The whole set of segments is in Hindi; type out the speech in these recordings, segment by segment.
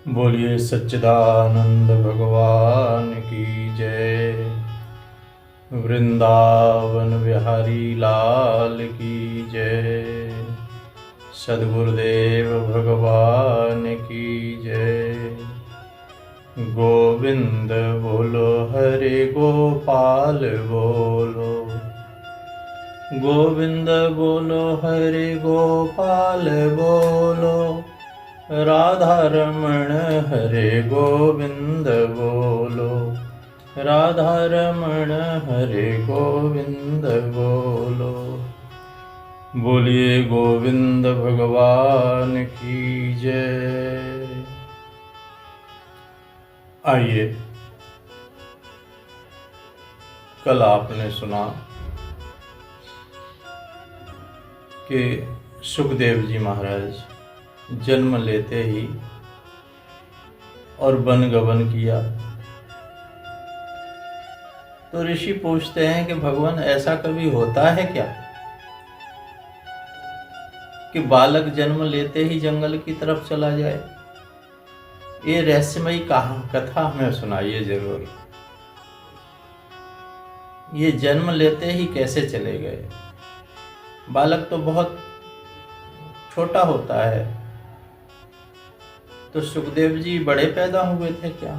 बोलिए सच्चिदानंद भगवान की जय। वृंदावन बिहारी लाल की जय। सद्गुरुदेव भगवान की जय। गोविंद बोलो हरे गोपाल बोलो। गोविंद बोलो हरे गोपाल बोलो। राधा रमण हरे गोविंद बोलो। राधा रमण हरे गोविंद बोलो। बोलिए गोविंद भगवान की जय। आइए, कल आपने सुना कि सुखदेव जी महाराज जन्म लेते ही और वन गमन किया। तो ऋषि पूछते हैं कि भगवान ऐसा कभी होता है क्या कि बालक जन्म लेते ही जंगल की तरफ चला जाए? ये रहस्यमयी कथा हमें सुनाइए जरूर। ये जन्म लेते ही कैसे चले गए? बालक तो बहुत छोटा होता है, तो सुखदेव जी बड़े पैदा हुए थे क्या?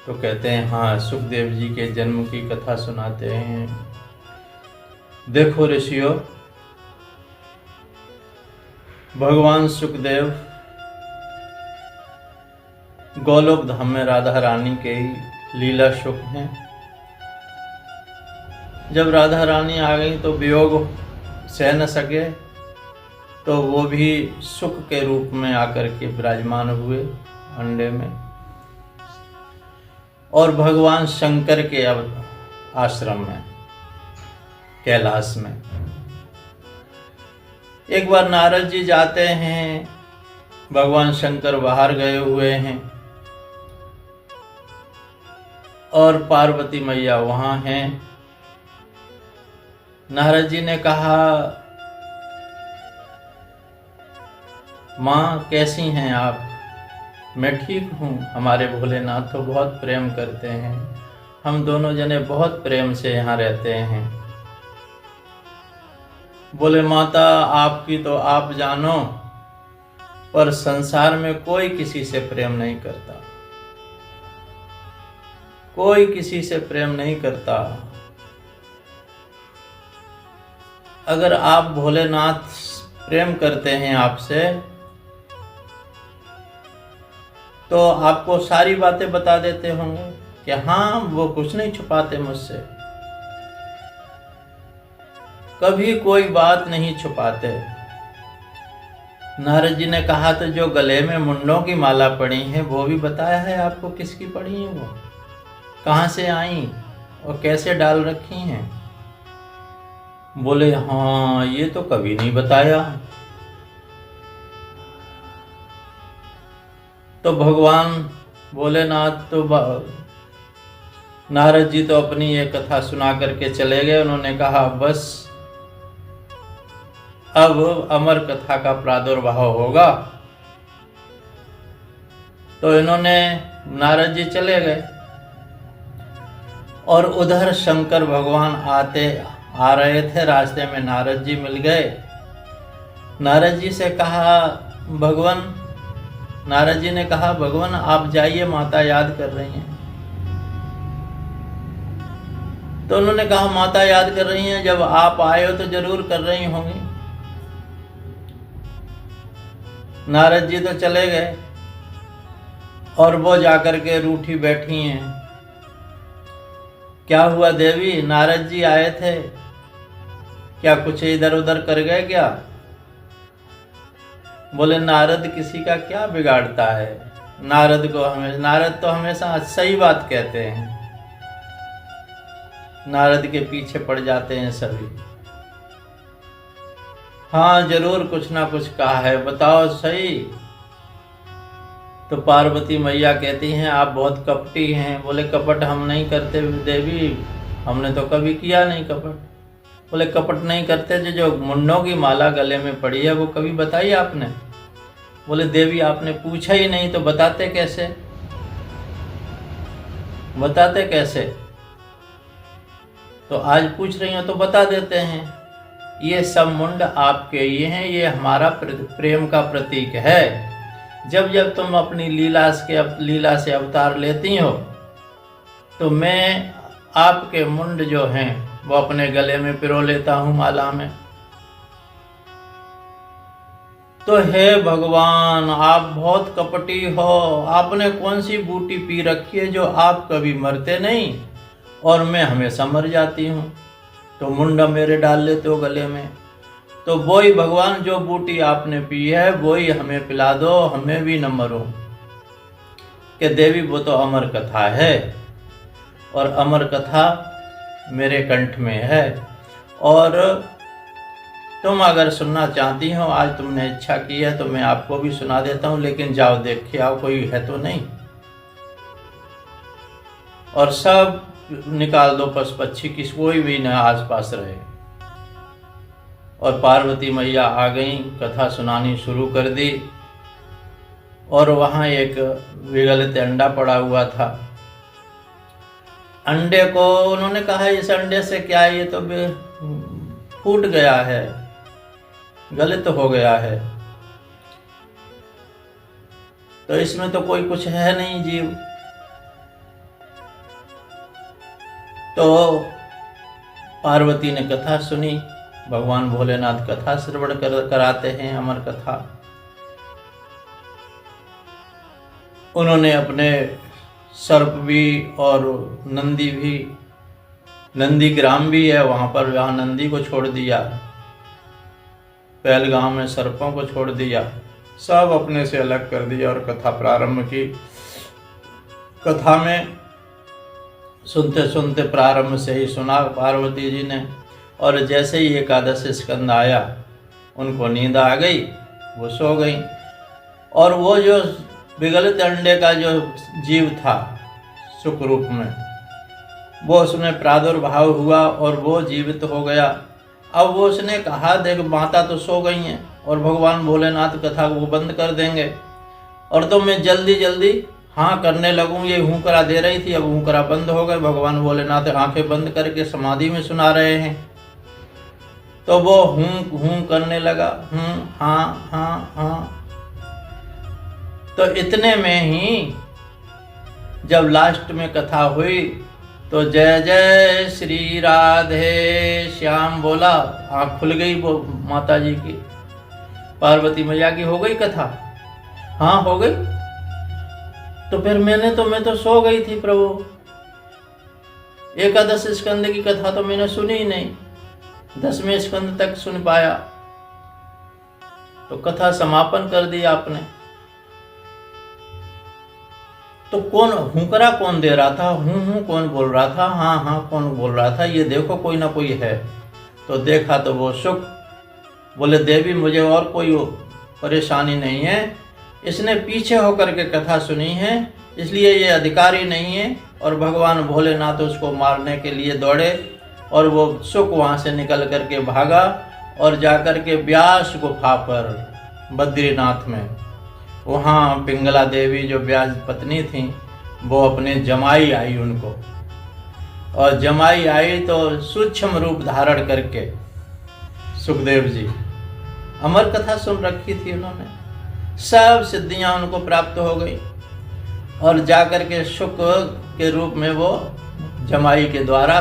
तो कहते हैं हाँ, सुखदेव जी के जन्म की कथा सुनाते हैं। देखो ऋषियों, भगवान सुखदेव गोलोक धाम में राधा रानी के लीला सुख हैं। जब राधा रानी आ गई तो वियोग सह न सके, तो वो भी सुख के रूप में आकर के विराजमान हुए अंडे में, और भगवान शंकर के अब आश्रम में कैलाश में। एक बार नारद जी जाते हैं, भगवान शंकर बाहर गए हुए हैं और पार्वती मैया वहां हैं। नारद जी ने कहा, माँ कैसी हैं आप? मैं ठीक हूँ, हमारे भोलेनाथ तो बहुत प्रेम करते हैं, हम दोनों जने बहुत प्रेम से यहाँ रहते हैं। बोले माता, आपकी तो आप जानो, पर संसार में कोई किसी से प्रेम नहीं करता, कोई किसी से प्रेम नहीं करता। अगर आप भोलेनाथ प्रेम करते हैं आपसे, तो आपको सारी बातें बता देते होंगे कि हाँ, वो कुछ नहीं छुपाते मुझसे, कभी कोई बात नहीं छुपाते। नारद जी ने कहा, तो जो गले में मुंडों की माला पड़ी है वो भी बताया है आपको किसकी पड़ी है, वो कहाँ से आई और कैसे डाल रखी हैं? बोले हाँ, ये तो कभी नहीं बताया। तो भगवान भोलेनाथ तो नारद जी तो अपनी ये कथा सुना करके चले गए। उन्होंने कहा बस अब अमर कथा का प्रादुर्भाव होगा। तो इन्होंने, नारद जी चले गए और उधर शंकर भगवान आ रहे थे। रास्ते में नारद जी मिल गए। नारद जी से कहा, भगवान, नारद जी ने कहा, भगवान आप जाइए, माता याद कर रही हैं। तो उन्होंने कहा, माता याद कर रही हैं, जब आप आए हो तो जरूर कर रही होंगी। नारद जी तो चले गए और वो जाकर के रूठी बैठी हैं। क्या हुआ देवी, नारद जी आए थे, क्या कुछ इधर उधर कर गए क्या? बोले नारद किसी का क्या बिगाड़ता है, नारद तो हमेशा सही बात कहते हैं। नारद के पीछे पड़ जाते हैं सभी। हाँ जरूर कुछ ना कुछ कहा है, बताओ सही। तो पार्वती मैया कहती हैं, आप बहुत कपटी हैं। बोले कपट हम नहीं करते देवी, हमने तो कभी किया नहीं कपट। बोले कपट नहीं करते, जो मुंडों की माला गले में पड़ी है वो कभी बताई आपने? बोले देवी आपने पूछा ही नहीं तो बताते कैसे, बताते कैसे? तो आज पूछ रही हो तो बता देते हैं। ये सब मुंड आपके ये हैं, ये हमारा प्रेम का प्रतीक है। जब जब तुम अपनी लीला से अवतार लेती हो तो मैं आपके मुंड जो हैं वो अपने गले में पिरो लेता हूँ माला में। तो हे भगवान आप बहुत कपटी हो, आपने कौन सी बूटी पी रखी है जो आप कभी मरते नहीं और मैं हमेशा मर जाती हूँ, तो मुंडा मेरे डाल लेते हो गले में। तो वही भगवान जो बूटी आपने पी है वही हमें पिला दो, हमें भी न मरो। कि देवी वो तो अमर कथा है और अमर कथा मेरे कंठ में है, और तुम अगर सुनना चाहती हो, आज तुमने इच्छा की है तो मैं आपको भी सुना देता हूँ, लेकिन जाओ देख के आओ कोई है तो नहीं, और सब निकाल दो पशु पक्षी, किसी कोई भी न आसपास रहे। और पार्वती मैया आ गई, कथा सुनानी शुरू कर दी। और वहाँ एक विगलित अंडा पड़ा हुआ था। अंडे को उन्होंने कहा इस अंडे से क्या, ये तो फूट गया है, गलित हो गया है, तो इसमें तो कोई कुछ है नहीं जीव। तो पार्वती ने कथा सुनी, भगवान भोलेनाथ कथा श्रवण कराते हैं, अमर कथा। उन्होंने अपने सर्प भी और नंदी भी, नंदी ग्राम भी है वहाँ पर, वहाँ नंदी को छोड़ दिया, पहलगाम में सर्पों को छोड़ दिया, सब अपने से अलग कर दिया और कथा प्रारंभ की। कथा में सुनते सुनते प्रारंभ से ही सुना पार्वती जी ने, और जैसे ही एकादश स्कंद आया उनको नींद आ गई, वो सो गई। और वो जो विगलित अंडे का जो जीव था सुख रूप में, वो उसमें प्रादुर्भाव हुआ और वो जीवित हो गया। अब वो उसने कहा देख माता तो सो गई हैं और भगवान भोलेनाथ कथा को बंद कर देंगे, और तो मैं जल्दी जल्दी हाँ करने लगूँ, ये हुंकरा दे रही थी, अब हुंकरा बंद हो गए, भगवान भोलेनाथ आंखें बंद करके समाधि में सुना रहे हैं। तो वो हूँ हूँ करने लगा, हाँ हाँ हाँ। तो इतने में ही जब लास्ट में कथा हुई तो जय जय श्री राधे श्याम बोला, आँख खुल गई वो माता जी की, पार्वती मैया की हो गई कथा। हाँ हो गई। तो फिर मैं तो सो गई थी प्रभु, एकादश स्कंद की कथा तो मैंने सुनी ही नहीं, 10वें स्कंद तक सुन पाया, तो कथा समापन कर दी आपने। तो कौन हुंकरा कौन दे रहा था, हूँ कौन बोल रहा था, हाँ हाँ कौन बोल रहा था, ये देखो कोई ना कोई है। तो देखा तो वो सुख, बोले देवी मुझे और कोई परेशानी नहीं है, इसने पीछे होकर के कथा सुनी है इसलिए ये अधिकारी नहीं है। और भगवान भोलेनाथ उसको मारने के लिए दौड़े और वो सुख वहाँ से निकल करके भागा और जाकर के व्यास गुफा पर बद्रीनाथ में, वहाँ पिंगला देवी जो व्यास पत्नी थी वो अपने जमाई आई उनको, और जमाई आई तो सूक्ष्म रूप धारण करके सुखदेव जी, अमर कथा सुन रखी थी उन्होंने, सब सिद्धियां उनको प्राप्त हो गई, और जाकर के सुख के रूप में वो जमाई के द्वारा,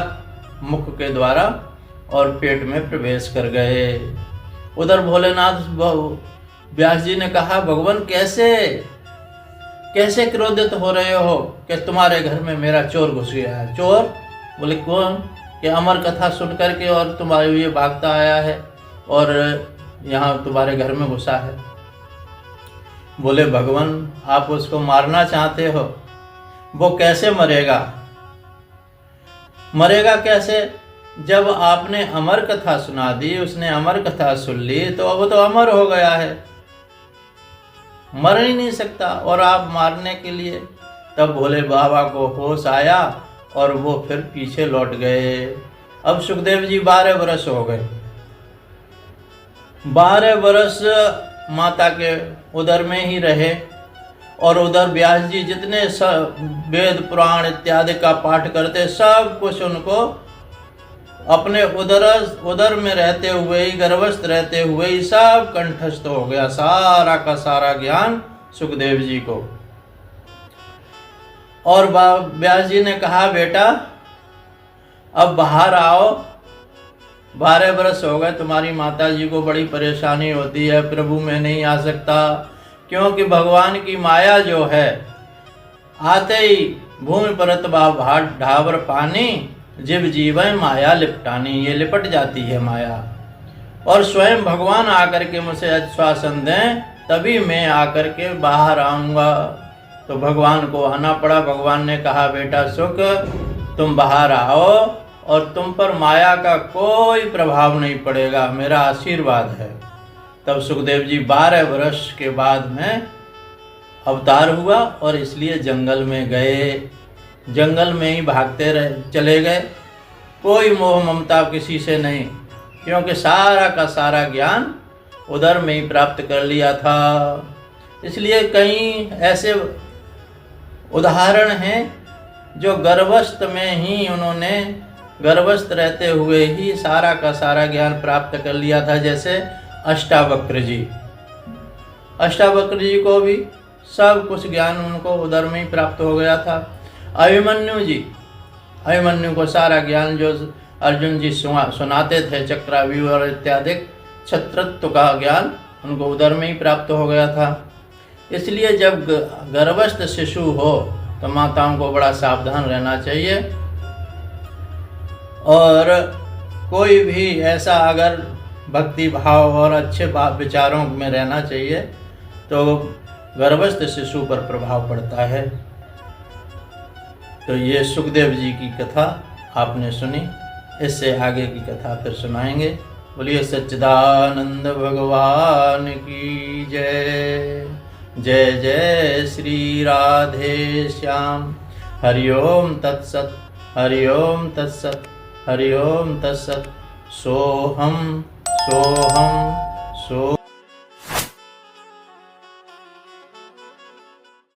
मुख के द्वारा और पेट में प्रवेश कर गए। उधर भोलेनाथ व्यास जी ने कहा भगवान कैसे क्रोधित हो रहे हो कि तुम्हारे घर में मेरा चोर घुस गया है। चोर? बोले कौन? कि अमर कथा सुन करके और तुम्हारे लिए भागता आया है और यहाँ तुम्हारे घर में घुसा है। बोले भगवान आप उसको मारना चाहते हो, वो कैसे मरेगा? मरेगा कैसे? जब आपने अमर कथा सुना दी, उसने अमर कथा सुन ली, तो वो तो अमर हो गया है, मर ही नहीं सकता। और आप मारने के लिए, तब भोले बाबा को होश आया और वो फिर पीछे लौट गए। अब सुखदेव जी 12 वर्ष हो गए, 12 वर्ष माता के उधर में ही रहे, और उधर व्यास जी जितने वेद पुराण इत्यादि का पाठ करते, सब कुछ उनको अपने उदर में रहते हुए ही, गर्भस्थ रहते हुए ही सब कंठस्थ हो गया, सारा का सारा ज्ञान सुखदेव जी को। और व्यास जी ने कहा, बेटा अब बाहर आओ, 12 वर्ष हो गए, तुम्हारी माता जी को बड़ी परेशानी होती है, प्रभु मैं नहीं आ सकता, क्योंकि भगवान की माया जो है, आते ही भूमि परत भाट ढावर पानी, जीव जीवन माया लिपटानी, ये लिपट जाती है माया। और स्वयं भगवान आकर के मुझे आश्वासन दें, तभी मैं आकर के बाहर आऊँगा। तो भगवान को आना पड़ा। भगवान ने कहा, बेटा सुख, तुम बाहर आओ और तुम पर माया का कोई प्रभाव नहीं पड़ेगा, मेरा आशीर्वाद है। तब सुखदेव जी 12 वर्ष के बाद में अवतार हुआ, और इसलिए जंगल में गए, जंगल में ही भागते चले गए, कोई मोह ममता किसी से नहीं, क्योंकि सारा का सारा ज्ञान उधर में ही प्राप्त कर लिया था। इसलिए कई ऐसे उदाहरण हैं जो गर्भस्थ में ही उन्होंने, गर्भस्थ रहते हुए ही सारा का सारा ज्ञान प्राप्त कर लिया था। जैसे अष्टावक्र जी, अष्टावक्र जी को भी सब कुछ ज्ञान उनको उधर में ही प्राप्त हो गया था। अभिमन्यु जी, अभिमन्यु को सारा ज्ञान जो अर्जुन जी सुनाते थे, चक्राव्यूह और इत्यादि छत्रत्व का ज्ञान उनको उधर में ही प्राप्त हो गया था। इसलिए जब गर्भस्थ शिशु हो तो माताओं को बड़ा सावधान रहना चाहिए, और कोई भी ऐसा अगर भक्ति भाव और अच्छे विचारों में रहना चाहिए तो गर्भस्थ शिशु पर प्रभाव पड़ता है। तो ये सुखदेव जी की कथा आपने सुनी, इससे आगे की कथा फिर सुनाएंगे। बोलिए सच्चिदानंद भगवान की जय। जय जय श्री राधे श्याम। हरि ओम तत्सत, हरि ओम तत्सत, हरि ओम तत्सत। सोहम सोहम सो